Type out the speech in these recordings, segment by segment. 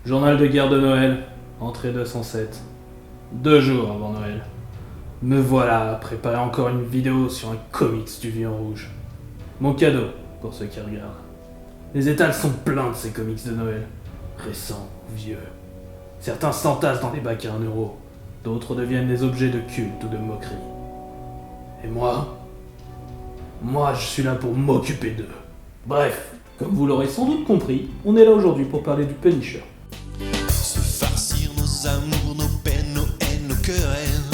Journal de guerre de Noël, entrée 207. 2 jours avant Noël. Me voilà à préparer encore une vidéo sur un comics du Lion Rouge. Mon cadeau, pour ceux qui regardent. Les étals sont pleins de ces comics de Noël. Récents ou vieux. Certains s'entassent dans les bacs à 1€. D'autres deviennent des objets de culte ou de moquerie. Et moi, je suis là pour m'occuper d'eux. Bref, comme vous l'aurez sans doute compris, on est là aujourd'hui pour parler du Punisher. Se farcir nos amours, nos peines, nos haines, nos querelles.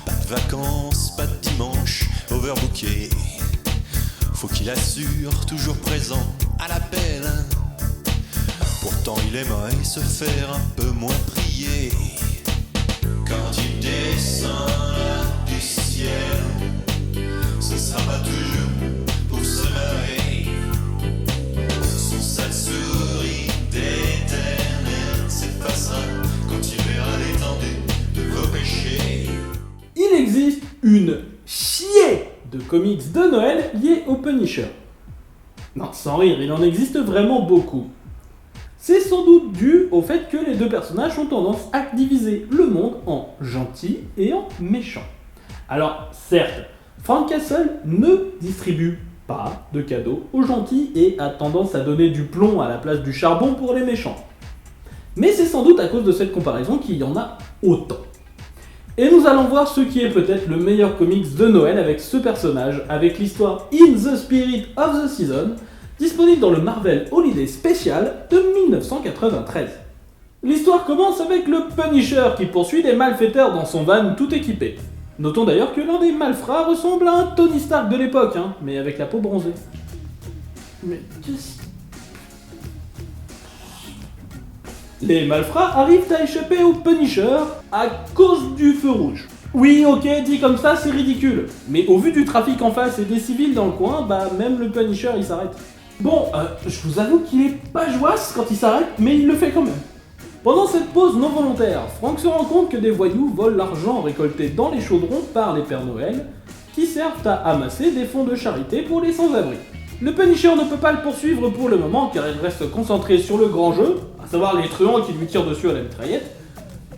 Pas de vacances, pas de dimanche, overbooké. Faut qu'il assure, toujours présent à l'appel. Pourtant il aimerait se faire un peu moins prier. Quand il descend là du ciel, ce sera pas toujours pour se marrer. Son sale sourire d'éternel s'effacera quand il verra l'étendue de vos péchés. Il existe une chier de comics de Noël liés au Punisher. Non, sans rire, il en existe vraiment beaucoup. C'est sans doute dû au fait que les deux personnages ont tendance à diviser le monde en gentils et en méchants. Alors, certes, Frank Castle ne distribue pas de cadeaux aux gentils et a tendance à donner du plomb à la place du charbon pour les méchants. Mais c'est sans doute à cause de cette comparaison qu'il y en a autant. Et nous allons voir ce qui est peut-être le meilleur comics de Noël avec ce personnage, avec l'histoire In the Spirit of the Season, disponible dans le Marvel Holiday Special de 1993. L'histoire commence avec le Punisher qui poursuit des malfaiteurs dans son van tout équipé. Notons d'ailleurs que l'un des malfrats ressemble à un Tony Stark de l'époque, mais avec la peau bronzée. Mais qu'est-ce... Les malfrats arrivent à échapper au Punisher à cause du feu rouge. Oui, ok, dit comme ça, c'est ridicule. Mais au vu du trafic en face et des civils dans le coin, même le Punisher il s'arrête. Bon, je vous avoue qu'il est pas joasse quand il s'arrête, mais il le fait quand même. Pendant cette pause non volontaire, Frank se rend compte que des voyous volent l'argent récolté dans les chaudrons par les Pères Noël, qui servent à amasser des fonds de charité pour les sans-abri. Le Punisher ne peut pas le poursuivre pour le moment car il reste concentré sur le grand jeu, à savoir les truands qui lui tirent dessus à la mitraillette,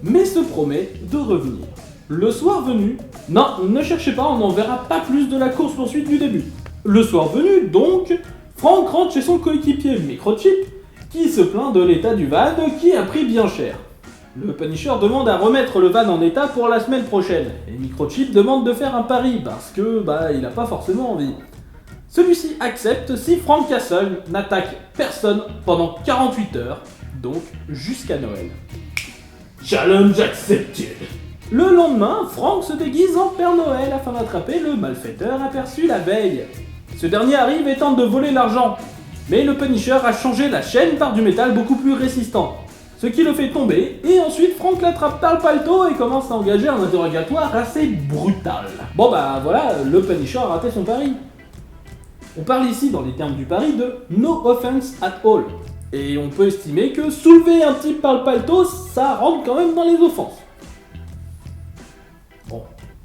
mais se promet de revenir. Le soir venu, non, ne cherchez pas, on n'en verra pas plus de la course-poursuite du début. Le soir venu, donc, Frank rentre chez son coéquipier Microchip, qui se plaint de l'état du van qui a pris bien cher. Le Punisher demande à remettre le van en état pour la semaine prochaine, et Microchip demande de faire un pari parce que, il a pas forcément envie. Celui-ci accepte si Frank Castle n'attaque personne pendant 48 heures, donc jusqu'à Noël. Challenge accepted. Le lendemain, Frank se déguise en Père Noël afin d'attraper le malfaiteur aperçu la veille. Ce dernier arrive et tente de voler l'argent, mais le Punisher a changé la chaîne par du métal beaucoup plus résistant, ce qui le fait tomber, et ensuite Frank l'attrape par le paletot et commence à engager un interrogatoire assez brutal. Bon voilà, le Punisher a raté son pari. On parle ici, dans les termes du pari, de no offense at all. Et on peut estimer que soulever un type par le paletot, ça rentre quand même dans les offenses. Bon,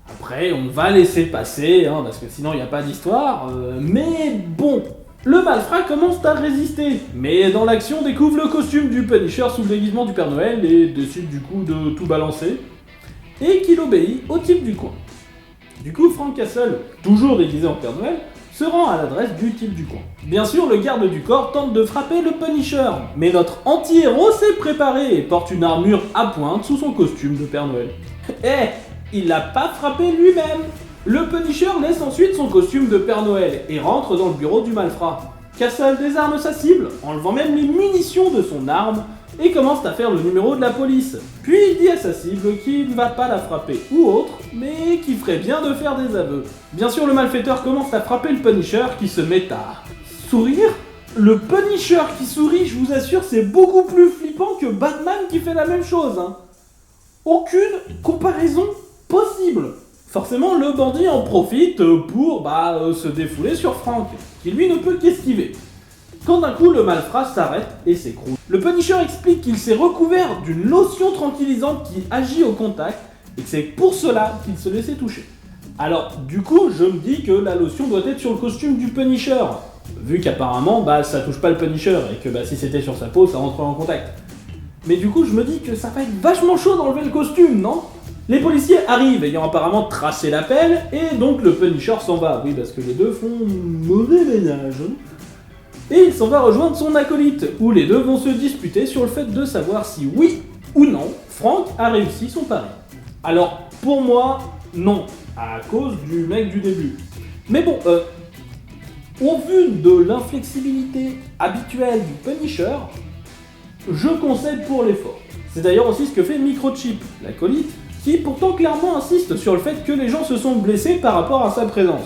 après, on va laisser passer, parce que sinon il n'y a pas d'histoire, mais bon, le malfrat commence à résister, mais dans l'action découvre le costume du Punisher sous le déguisement du Père Noël et décide du coup de tout balancer, et qu'il obéit au type du coin. Du coup, Frank Castle, toujours déguisé en Père Noël, se rend à l'adresse du type du coin. Bien sûr, le garde du corps tente de frapper le Punisher, mais notre anti-héros s'est préparé et porte une armure à pointe sous son costume de Père Noël. Il l'a pas frappé lui-même. Le Punisher laisse ensuite son costume de Père Noël et rentre dans le bureau du malfrat. Castle désarme sa cible, enlevant même les munitions de son arme, et commence à faire le numéro de la police. Puis il dit à sa cible qu'il ne va pas la frapper ou autre, mais qu'il ferait bien de faire des aveux. Bien sûr, le malfaiteur commence à frapper le Punisher qui se met à sourire. Le Punisher qui sourit, je vous assure, c'est beaucoup plus flippant que Batman qui fait la même chose. Aucune comparaison possible. Forcément, le bandit en profite pour se défouler sur Frank, qui lui ne peut qu'esquiver. Quand d'un coup le malfrat s'arrête et s'écroule. Le Punisher explique qu'il s'est recouvert d'une lotion tranquillisante qui agit au contact et que c'est pour cela qu'il se laissait toucher. Alors du coup je me dis que la lotion doit être sur le costume du Punisher, vu qu'apparemment ça touche pas le Punisher et que si c'était sur sa peau ça rentrerait en contact. Mais du coup, je me dis que ça va être vachement chaud d'enlever le costume, non? Les policiers arrivent, ayant apparemment tracé l'appel, et donc le Punisher s'en va. Oui, parce que les deux font mauvais ménage. Et il s'en va rejoindre son acolyte, où les deux vont se disputer sur le fait de savoir si oui ou non, Frank a réussi son pari. Alors, pour moi, non, à cause du mec du début. Mais bon, au vu de l'inflexibilité habituelle du Punisher, je concède pour l'effort. C'est d'ailleurs aussi ce que fait Microchip, l'acolyte, qui pourtant clairement insiste sur le fait que les gens se sont blessés par rapport à sa présence.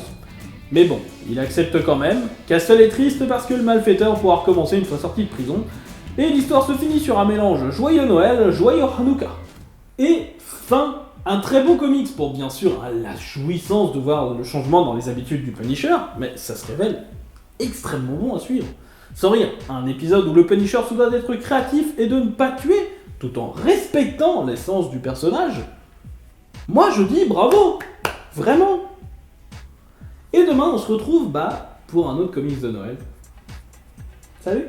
Mais bon, il accepte quand même, Castle est triste parce que le malfaiteur pourra recommencer une fois sorti de prison, et l'histoire se finit sur un mélange joyeux Noël, joyeux Hanouka. Et fin, un très beau comics pour bien sûr la jouissance de voir le changement dans les habitudes du Punisher, mais ça se révèle extrêmement bon à suivre. Sans rire, un épisode où le Punisher se doit d'être créatif et de ne pas tuer, tout en respectant l'essence du personnage. Moi je dis bravo, vraiment. Et demain on se retrouve pour un autre comics de Noël. Salut.